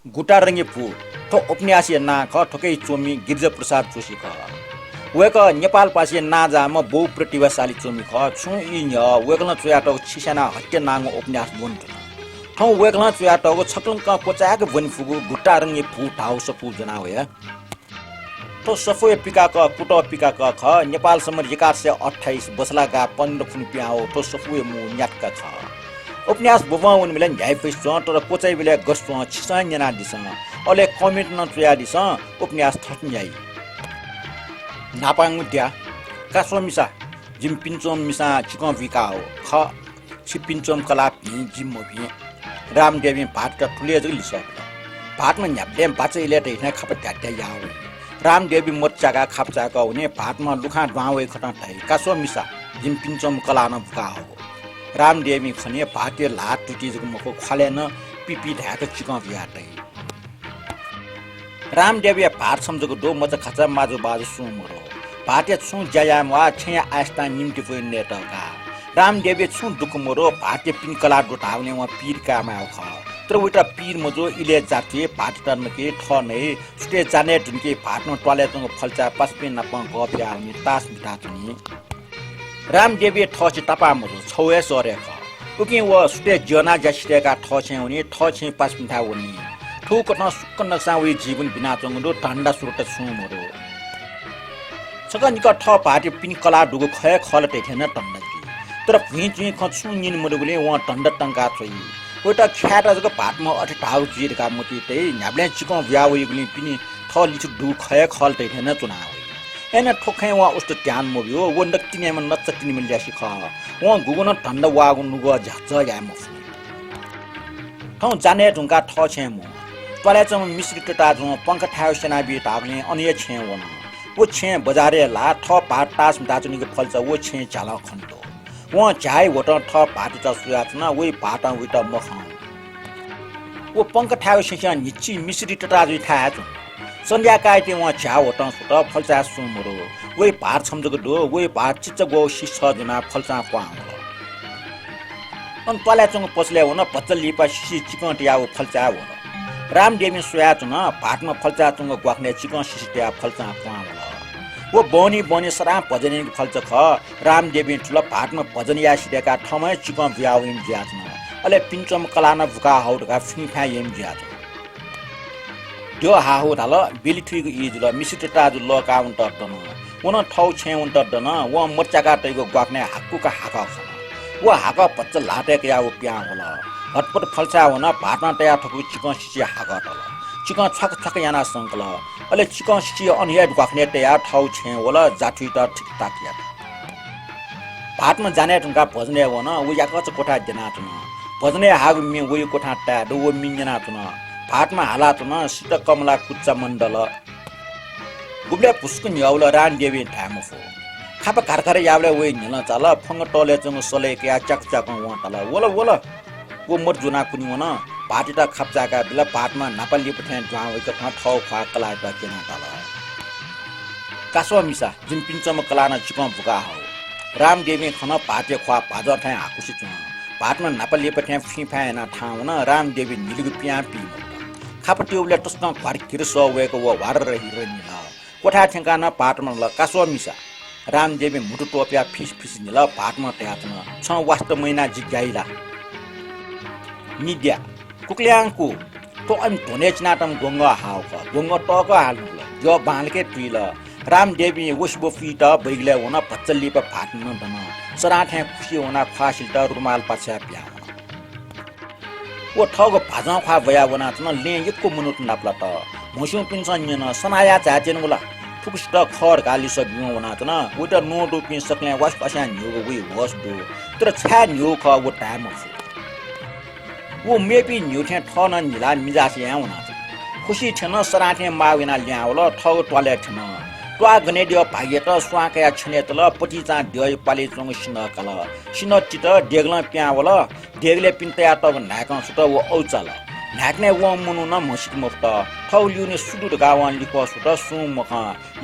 गुटा रंगे भूत ठो उपन्यासी ना ख ठोकै चोमी गिरिजा प्रसाद जोशी ख वेक नेपाल पासी ना जाम बहु प्रतिभाशाली चोमी ख छु इ न्य वेकल चुयाटो छिसेना हत्या नाङ उपन्यास बुन ठौ वेकल चुयाटो छकलंक कोचाक बन फुगु गुटा रंगे भूत हाउस फु जना होया तो सफोय पिका क कुट पिका क ख नेपाल सम्म 1128 बसलागा 15 फुन प्याओ तो सफोय मु न्याटका छ उपन्यास बुवाउन मिलन झ्याइ पैस तर कोचाइ बेला गस्तो छिसा जना दिस अले कमेन्ट न तुया दिस उपन्यास थट्न्याइ नापाङ त्या कासो मिसा जिम पिन्चोम मिसा चिकन विका हो ख छि पिन्चोम कला पि जिम भि रामदेवी भात का ठुले जगि लिस भातमा न्याप्ले बाचैले दैना खप ट्याट्या याउ रामदेवी मोर्चाका खापचाका हुने भातमा लुखा ड्वावे खटा थाइ कासो मिसा जिम पिन्चोम कला न भुका हो रामदेवी खने भाते लात टुटी जगमको खलेन पिपी ढाक चिकन बियाटै रामदेवी भात सम्झको दो मज खचा माजु बाजु सुमरो भाते छु जयाम वा छे आस्ता निम्ति foi नेटका रामदेवी छु दुख मरो भाते पिन कला डोटाउने वा पीर कामा ख तर उटा पीर मजो इले जाते भात टर्नके ठ नै सुटे जाने ढुनके भातमा टले जंग फल्चा पस्पे नपं गफे आउने तास मिटा तुनी रामदेवी ठछि तपा मजो छौए सरे ख उकि व सुटे जना जस्टेका ठछे हुने ठछे पास मिटा हुने ठुक न सुक नक्सा वे जीवन बिना चंगडो ठण्डा सुरत सुमरो सगनिक ठ भाटे पिन कला डुगो खय खलटे थेन टण्डकी तर भुइचुइ खछु निन मडुले व टण्ड टंका छोइ ओटा ख्याटा जको भातमा अठे ढाउ जिरका मति तै न्याब्ले चिकन व्यावइ गुली पिनि ठ लिचु डु खय खलटे थेन चुनाव एन ठोखै वा उस्त त्यान मोबियो व नक्तिनेम नचतिनि मिल जासी ख व गुगन ठण्ड वागु नुगो झज याम ठौ जाने ढुंका ठ छेमो पलाचम मिश्री टटा जो पंख ठाउ सेना बि तागले अनिय छे वन वो छे बजारे ला ठ पाट तास दाचुनी के फलचा वो छे चाला खन्तो वो चाय वट ठ पाट त सुयाचना वइ पाटा विट मख वो पंख ठाउ सेसा निची मिश्री टटा जि थाया छु संध्या काइते वो चा वट सुत फलचा सुमरो वइ पार छमजको दो वइ पार चिच्च गो शिष जना फलचा क्वा अन पलाचम पसले वन पचल लिपा शिशि चिकन टियाउ फलचा वन रामदेवी सोयाचुन भातमा फल्चा चुंग ग्वाख्ने चिकन सिसिट्या फल्चा क्वावल वो बनी बनी सरा भजनी फल्च ख रामदेवी ठुला भातमा भजनिया सिटेका ठमै चिकन ब्याउइन ज्याचन अले पिन्चम कलाना भुका हौडका फिफा यम ज्याच त्यो हाहु थाल बिलिथुइको इजुल मिसिटटा जु लका उन्ट दन उन ठौ छे उन्ट दन व मर्चाका तैको ग्वाख्ने हाकुका हाका ख वो हाका पच्च लाटेक या प्या होला हटपट फल्चा हुन भातमा तया ठोकु चिकन सिसी हागटल चिकन छक छक याना संकल अले चिकन सिसी अनिया ग्वाख्ने तया ठौ छे होला जाठुइ त ठिक ताकिया भातमा जाने ढुंगा भजने वन उ याकच कोठा जना तुन भजने हाग मि वइ कोठा टा दो व मिन्जना तुन भातमा हाला तुन सित कमला कुच्चा मण्डल गुब्ले पुस्कुन याउल रान देवी थामफो खाप घरघर यावले वइ निल चाल फंग टले जंग सले के चक चक व तल वला वला वो मर जुना कुनि वन भाटिटा खप्चाका बेला भातमा नापाली पठ्या ड्वा वइक ठौ खा कला त केना तल कासो मिसा जिन पिन्चम कलाना चिकन भुका हो रामदेवी खन भाटे ख्वा भाज ठाय हाकुसी छु भातमा नापाली पठ्या फिफाएना ठाउन रामदेवी निलगु पिया पि खापटिउले टस्न घर किर सवेको व वार रहि रनि कोठा ठेकाना भातमा ल कासो मिसा रामदेवी मुटु टोप्या फिस फिस निल भातमा ट्याचन छ वास्तव महिना जिगाइला निद्या कुक्ल्याङको तो अम धोनेच नाटम गोंगा हाउ क गोंगा टक हाल्नु जो बालके तुइल रामदेवी वसबो फिट बैगले हुन पच्चली प भाट्न दन सराठे खुसी हुन फासिल त रुमाल पछ्या प्या वो ठग भाजा खा भया वना न ले एकको मुनुट नाप्ला त मुसु पिन्सन न सनाया चाचेन मुला फुकस्ट खर गाली सब बिउ वना न उटा नो दो पिन सक्ले वास पछ्या न्यु वे वस दो तर छ्या न्यु ख वो टाइम वो मेपी न्युठे ठन निला मिजासे आउना खुशी छन सराठे माविना ल्याउल ठग टले छन ट्वा गने दियो भागे त स्वाका छने तल पटी चा दियो पाले चंग सिन कल सिन चित डेगला प्यावल डेगले पिन्तया त नाक सुत वो औचाल नाकने वो मुनु न मसिक मुक्त ठौलिउने सुदु गावन लिको सुत सुम मख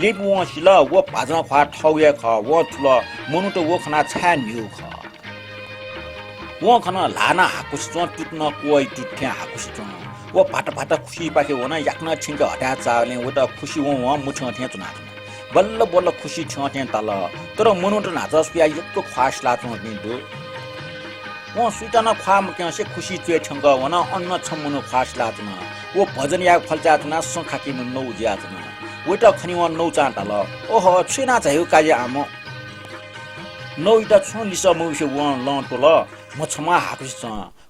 लिप वो सिल वो भाजा खा ठौये ख वो ठुल मुनु त वो खना छा न्यु ख वो खन लाना हाकुस चो टुट्न कोइ टुट्या हाकुस चो वो भाटा भाटा खुशी पाके वो ना याकना छिंका हटा चाले वो त खुशी वो मुछ थे चुना बल्ल बल्ल खुशी थे तल तर मनु त नाचस पिया यत्तो ख्वास लाचो दिन्दो वो सुइटाना ख्वाम के से खुशी चुए छंग वो ना अन्न छमुनु ख्वास लाचना वो भजन या फलचा चुना संखाकी मन नौ जिया चुना वो त खनि वो नौ चा तल ओहो छुना चाहियो काजे आमो नौ इटा छु लिस मुसे वो लन तो ल म छमा हाकुस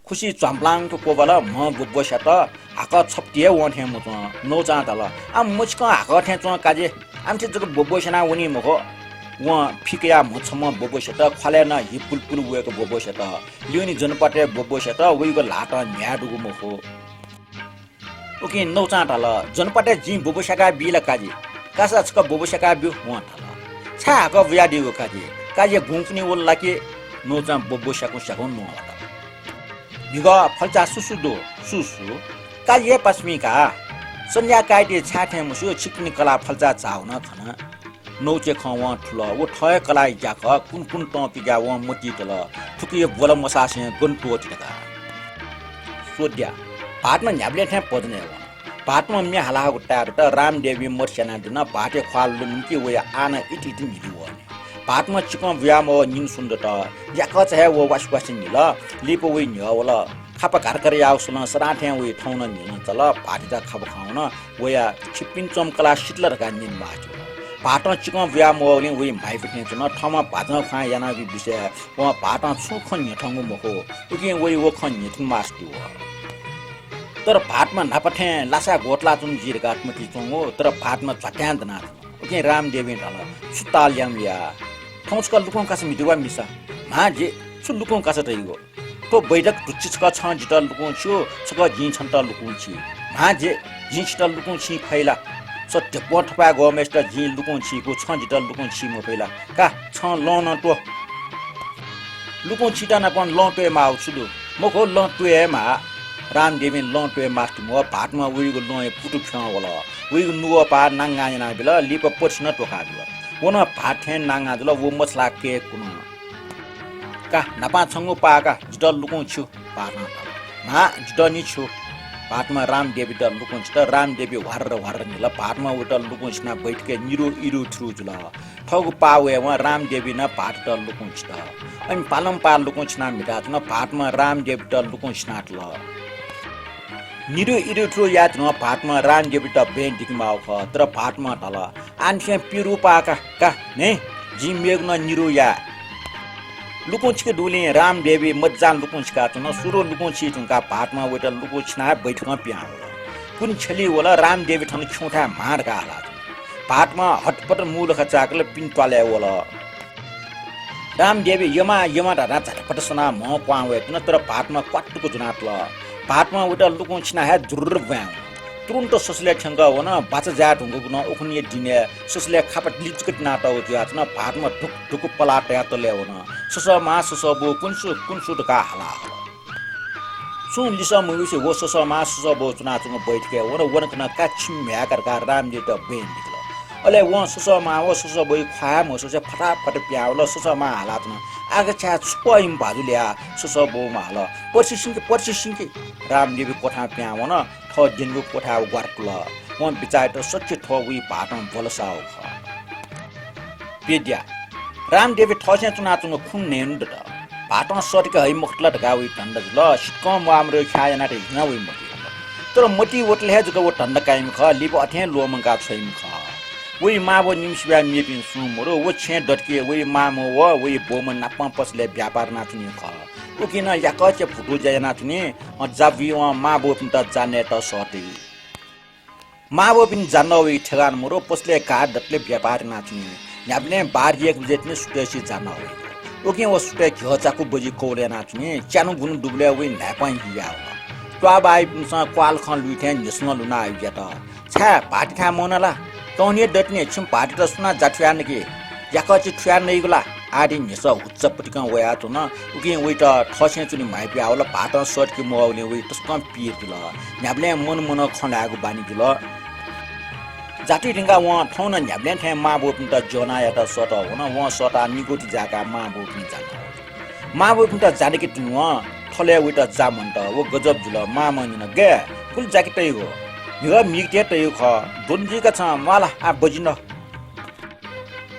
खुशी चम्पलाङ को कोबला म बबोसा त हाक छप्टिए वथे म त नो चा तल आ मुचक हाक थे च काजे आमचे जक बबोसना वनी मको व फिकया म छम बबोसा त खले न हि पुलपुल वेको बबोसा त लियोनी जनपटे बबोसा त वेको लाटा न्याडुगु मको ओके नो चा तल जनपटे जि बबोसाका बिला काजे कासा छक बबोसाका बिउ व तल छा हाक व्या दिगो काजे गुंकनी वल्ला के नो चा बबोसाको सगन नो बिगा फलचा सुसुदो सुसु काजे पस्मिका संज्ञा काइटे छाथे मुसु छिक्नी कला फलचा चाउन खन नौचे खव ठुल वो ठय कला जाक कुन कुन टपिगा व मोटी तल ठुकी बोल मसासे गन्टो टिका सोड्या पाटमा न्याबले थे पदने व पाटमा मे हाला गुटा त रामदेवी मोर्सेना दिन पाटे ख्वाल लुमकी व आना इति मिली व पाटमा चिकन व्याम व निन सुन्दत याक चाहे वो वासवासिन निल लिपो वे न्य वला खापा घरकर याउसन सराठे वे ठौन निन चल पाटिटा खाब खाउन वया छिपिन चमकला सिटलर का निन माचो पाटमा चिकन व्याम वले वे भाइ पिने चन ठमा भाजन खा याना बि विषय व पाटा छु खन ठंगु मको उके वे वो खन निन मास्ति व तर भाटमा नापठे लासा गोटला जुन जिरगाटमति चंगो तर भाटमा झट्यान दना उके रामदेवी ढल सुताल यामया ठौसका लुकों कास मिदुवा मिसा माजे छु लुकों कास तइगो तो बैठक टुच्चिचका छ जिटल लुकों छु छका जि छन्त लुकों छि माजे जि छिटल लुकों छि फैला सत्य पठपा गमेस्टर जि लुकों छि को छ जिटल लुकों छि म फैला का छ लन तो लुकों छिटा न पन लन तो मा आउछु मको लन तो मा रामदेवी लन तो मास्ट म भाटमा उइगो लन पुटु फ्या वला उइगो नुवा पा नांगा ना बेला लिप पछन टोका दियो वना भाठेन नांगा दल वो मसला के कुन का नपा छंगु पाका जिटल लुकों छु पाना मा जिटनी छु भाटमा रामदेवी द लुकों छ रामदेवी वार निल भाटमा उटल लुकों छना बैठ के निरो इरु थ्रु जुल ठगु पावे व रामदेवी न भाट द लुकों छ अनि पालम पा लुकों छना मिटा न भाटमा रामदेवी द लुकों छना ल निरो इरु थ्रु याद न भाटमा रामदेवी द बेन दिकमा ख तर भाटमा तल आनसे पिरु पाका का ने जि मेग्न निरो या लुकों छिके डुले रामदेवी मज्जान लुकों छिका न सुरो लुकों छि तुका भाटमा वेटा लुकों छना बैठमा प्या कुन छली वला रामदेवी ठन छुठा मार का हाला भाटमा हटपट मूल खचाकले पिन टले वला रामदेवी यमा रा झटपट सना म क्वावे न तर भाटमा क्वाटको जुनात ल भाटमा वेटा लुकों छना है जुर व्या तुरन्त ससले छंगा वना बाचा जा ढुंगु न ओखनी दिने ससले खापट लिचकट नाटा हो ज्या न भाटमा ढुक ढुक पलाट या तले वना ससमा ससबो कुनसु ढका हाला सुन लिसा मुसे वो ससमा ससबो चुना चुंग बैठ के वन कना का छिम्या करका रामजी त बेन निकल अले वो ससमा वो ससबो खा म ससे फटाफट प्याउल ससमा हाला न आगे छा छुइम बाजुल्या ससबो माल पर्सि सिंके रामदेवी कोठा प्यावन थ दिनको कोठा गर्टल म बिचाइ त सच्चे थ उइ भाटम बोलसाउ ख पेद्या रामदेवी थसे चुना चुंग खुन नेन द भाटम सटक है मुखला ढका उइ ठण्ड ल सिकम हाम्रो खायना रे हिना उइ मति तर मति वटले हे जको ठण्ड काइम ख लिब अथे लोमंगा छैम ख उइ माबो निमसिया मेपिन सुमरो वो छे डटके उइ मामो व उइ बोम नापा पसले व्यापार नाचुनी ख उकिन याकचे फुटु जयना थुनी जाबी व माबो पिन त जाने त सटी माबो पिन जानवे ठेगान मोरो पसले का डटले व्यापार नाचुनी याबले बार एक जेतने सुटेसी जानवे उकिन वो सुटे घचाको बजी कोले नाचुनी चानु गुन दुबले उइ नापा हिया ट्वा बाइ पिन क्वाल खन लुथे निस्न लुना आइजत छा भाट खा मोनला तोनी डटने छिम भाट त सुना जाठ्यान के याकचे ठ्यान नै गला आदि निस उच्चपटिका वया त न उके वे त ठसे चुनी माइपि आवला भाट सट के मोले वे तस्कम पिर दिल न्याबले मन खनागु बानी दिल जाति ढिंगा व ठौन न्याबले थे माबो पिन त जोना या त सट हो न व सटा निगोटी जाका माबो पिन जान माबो पिन त जाने के तुन ठले वे त जामन त वो गजब जुल मामन न गे कुल जाकी तैगो निगा मिगते तैगो ख दोनजीका छ मला आ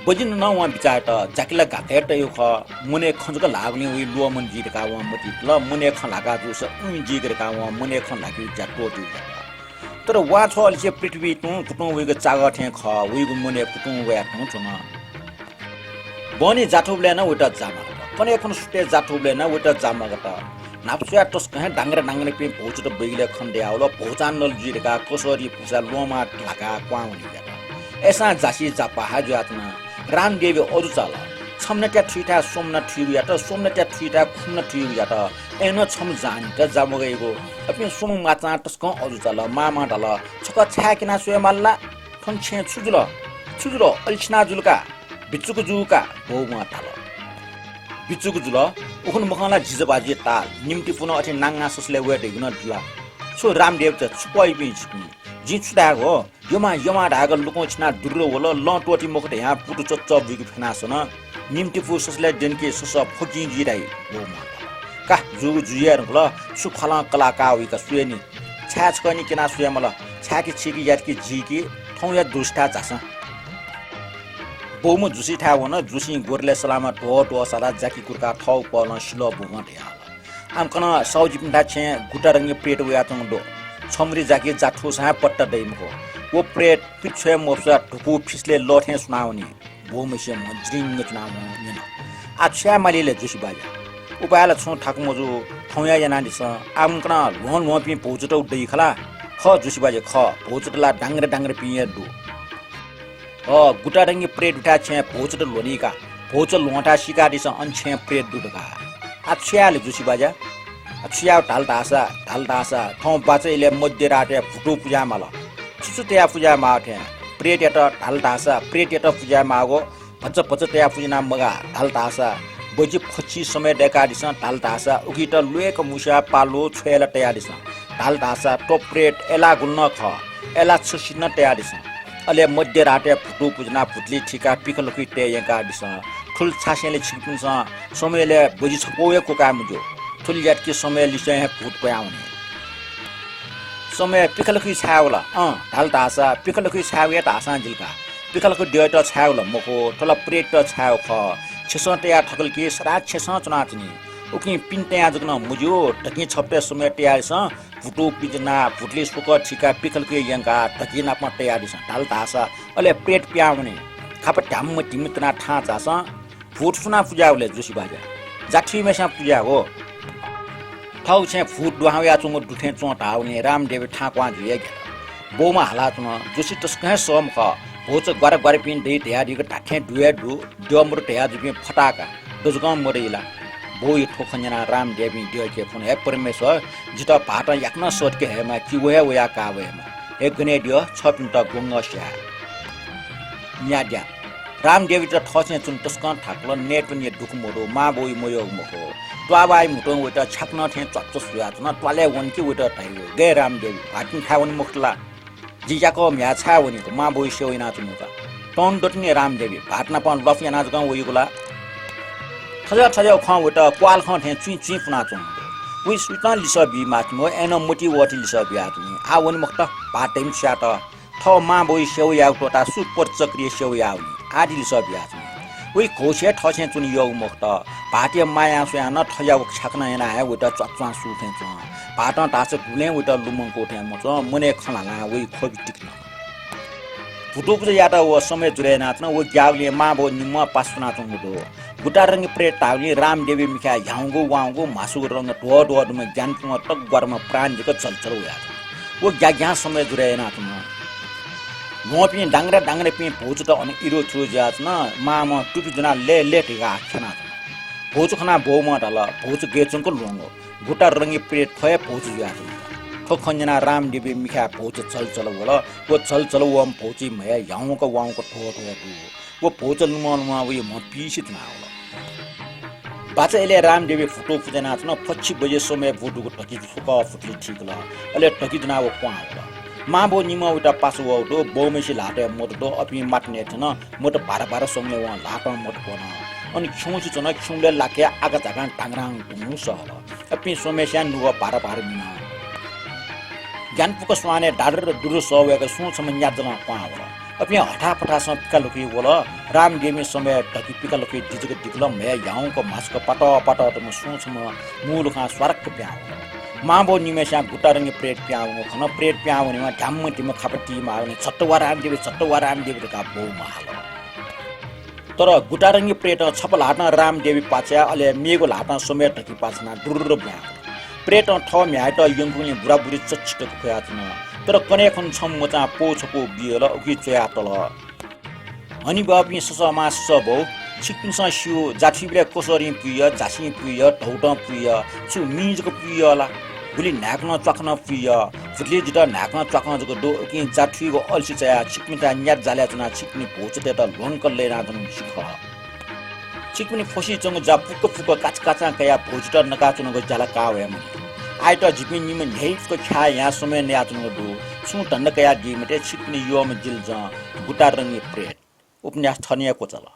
बजिन न वा बिचार त जाकीला गाते तैगो ख मुने खंजक लाग्ने उइ लो मन जिरका वा मति ल मुने ख लागा जुस उइ जिगरका वा मुने ख लागि जाटो दु तर वा छ अलि पृथ्वी तु कुटु उइको चाग थे ख उइको मुने कुटु वा तु छ न बनी जाठुबले न उटा जामा कने खन सुटे जाठुबले न उटा जामा गत नाप्सुया टस कहे डांगरे पे भोचट बैगले खण्डे आउल भोचान नल जिरका कसरी पुसा लोमा ढाका क्वाउनी गत एसा जासी जापा हाजुआतना रामदेवी अरु चाल छमने त्या ठिटा सोमना ठिरु या त सोमने त्या ठिटा खुमना ठिरु या त एनो छम जान त जाम गएको अपि सोम माचा टस्क अरु चाल मामा ढल छक छाकिना सोय मल्ला थन छे छुजुलो अल्छिना जुलका बिचुक जुका बोमा ताल बिचुक जुल उखन मखला जिजबाजी ताल निम्ति पुन अथि नांगा ससले वे देगुन दिला सो रामदेव त छुपै बिच जि छुदा हो यमा ढाग लुको छिना दुर्रो होल लटोटी मखते यहाँ पुटु चच्च बिगु फेनासन निम्ति पु ससले देनके सस फकी जिराई बोमा का जुगु जुयर होल सुखला कलाका उइका सुयनी छाछ कनी किना सुय मल छाकी छिकी यातकी जिकी ठौया दुष्टा चास बोमु जुसी ठा वन जुसी गोरले सलामा टो साला जाकी कुरका ठौ पल सिलो बोमा ढ्या आम कन सौजी पिंडा छे गुटा रंगे पेट वया तंदो छमरी जाकी जाठो सा पट्टा दैमको वो प्रेट पिछे मोसा ढुकु फिसले लठे सुनाउनी बोमु से मज्रिंग चुनाउ नि आ छ्या मालीले जुसी बाजा उपायला छु ठाक मजु ठौया याना दिस आम कन लोन पि पहुचटौ दै खला ख जुसी बाजे ख पहुचटला डांगरे पिए दु गुटा रंगी प्रेट उठा छे भोचट लोनीका भोच लोटा सिका दिस अनछे प्रेट दुडका आछ्याले जुसी बाजा आछ्या ढालदासा ठौ बाचैले मध्य राते फुटु पूजा माल छुचुत्या पूजा माथे प्रेट एट ढालदासा प्रेट एट पूजा मागो भच त्या पूजना मगा ढालदासा बोजी फछि समय डेका दिस ढालदासा उगिट लुएक मुसा पालो छेला तया दिस ढालदासा टोप्रेट एला गुल्न ख एला छुसिन तया दिस अले मध्य राते फुटु पुजना फुटली ठिका पिकलखि टेयका दिस ठुल छासेले छिपिन्छ समयले बोजी छपोएको काम जो ठुल यातकी समय लिसे फुट पयाउने समय पिकलखि छावला ढालदासा पिकलखि छावे तासा जिलका पिकलखि डेट छावला मको ठुला प्रेट छाव ख छसटया ठकल के सरा छस चुनाचनी उकि पिन्टया जगन मुजो टकि छप्पे समय तयास फुटु पिजना फुटली सुक ठिका पिकलके यंका टकि नाप तयारिस ढालदासा अले पेट प्याउने खाप ढाम टिमितना ठा चास फुट सुना पूजाले जुसी बाजा जाठी मेसा पूजा हो ठौ छे फुट दुहाया चुङ दुथे चोटाउने रामदेव ठाकवा जुए बोमा हाला चुङ जुसी तस्कहे सोम ख भोच गरे पिन दे तयारीको ढाखे दुए दु डमरु तया जुबे फटाका दुजगम मरेला बोई ठोखन्जना रामदेवी दियके फोन हे परमेश्वर जित भाटा याक्न सोटके हेमा कि वया का वयामा एक गने दियो छपिन त गोंगस्या न्याद्या रामदेवी त ठसे चुन तस्कन ठाकल नेट नि दुख मोरो मा बोई मोयो मखो त्वाबाई मुटो वटा छक्न थे चच्च सुया न त्वाले वनकी वटा ताइयो गे रामदेवी भाटिन खावन मुखला जिजाको म्या छा वनि मा बोई सेवइना चुनुका टन डटने रामदेवी भाटना पन लफयाना जगन वइगुला ठजा ख वटा क्वाल ख थे चुइ पुना चुङ उ सुतन लिस बि माथमो एन मोटी वटी लिस बियातनी आ वन मक्त पाटेम स्यात थ मा बोई सेउ याउ टोटा सुपर चक्रिय सेउ याउनी आदि लिस बियातनी उ घोसे ठसे चुनि यौ मक्त भाटे माया सुया न ठजा छक्न एना है वटा चच्चा सुथे च भाटा तास गुले वटा लुमङको थे म च मने खलाला उ खोबि टिक्न फुटुप याता व समय जुरे नाच्न व ग्याउले मा बो निम पासना चुङ दो गुटा रंग प्रेट ताउली रामदेवी मिखा याउँगो वाउँगो मासु रंग डोडोडमा ज्ञान पुम तक गरमा प्राण जको चलचल या वो ग्या समय जुरेना तुम मोपि डांगरे पे भोज त अनि इरो थ्रु जात न मामा टुपी जना ले टिका खना भोज खना बोमा दल भोज गेचनको लोंगो गुटा रंगी प्रेट फय भोज या ठोखन्जना रामदेवी मिखा भोज चलचल होला वो चलचल वम भोजी मया याउँको वाउँको ठोठो वो भोज नुमा वे म पिसित न होला बाचाले रामदेवी फुटो फुजना न 25 बजे समय भोटुको टकी सुका फुटली ठीक ल अले टकी जना वो क्वा होला मा बो निमा उटा पासु वडो बोमेसी लाटे मोटो अपि माटने थन मोटो भारा सोमले वा लाटा मोटो बना अनि छौची चन छुङले लाके आगा जागा टाङराङ दुनु सहल अपि सोमेस्या नुवा भारा निमा ज्ञानपुक स्वाने डाडर दुरु सवेक सुछम न्याजला पावल अब यहाँ हठापठासँग पिका लुकी बोल राम गेमी समय ढकी पिका लुकी डिजक दिक्ल मे याउँको मासक पट पट म सुछम मुलुखा स्वरक प्याउ माबो निमेशा गुटारङ्गी प्रेट प्याउ खन प्रेट प्याउ निमा ढ्याम्म टिम खापटी माउने छट्टवा राम देवी का बौ महाल तर गुटारङ्गी प्रेट छपल हाट्न राम देवी पाच्या अले मेगो हाट्न समय ढकी पाछना डुर्र ब्या प्रेट ठ म्याट यङकुले बुढाबुढी चच्चिट खुयात्न तर कनेखन छम मचा पोछको बियल उकि चोया तल अनि बापी ससमा सबौ छिकिन्छ सियो जाठीबले कोसरी पिय जासी पिय ढौट पिय छु मिजको पियला गुली नाक्न चक्न पिय फुटले जित नाक्न चक्न जको दो कि जाठीको अल्सी चया छिकमिटा न्यात जाल्या जना छिकनि भोचते त लंकल लेना दन सिख छिकनि फोसी जंग जा पुक पुक काच काचा कया भोजट नकाचुनको जाला कावे म आइट जिपिन निम नेइको खा या समय न्याचुनको दो सु टन्न कया दिमटे छिकनि योम जिल ज गुटारङ्गी प्रेट उपन्यास थनिएको चला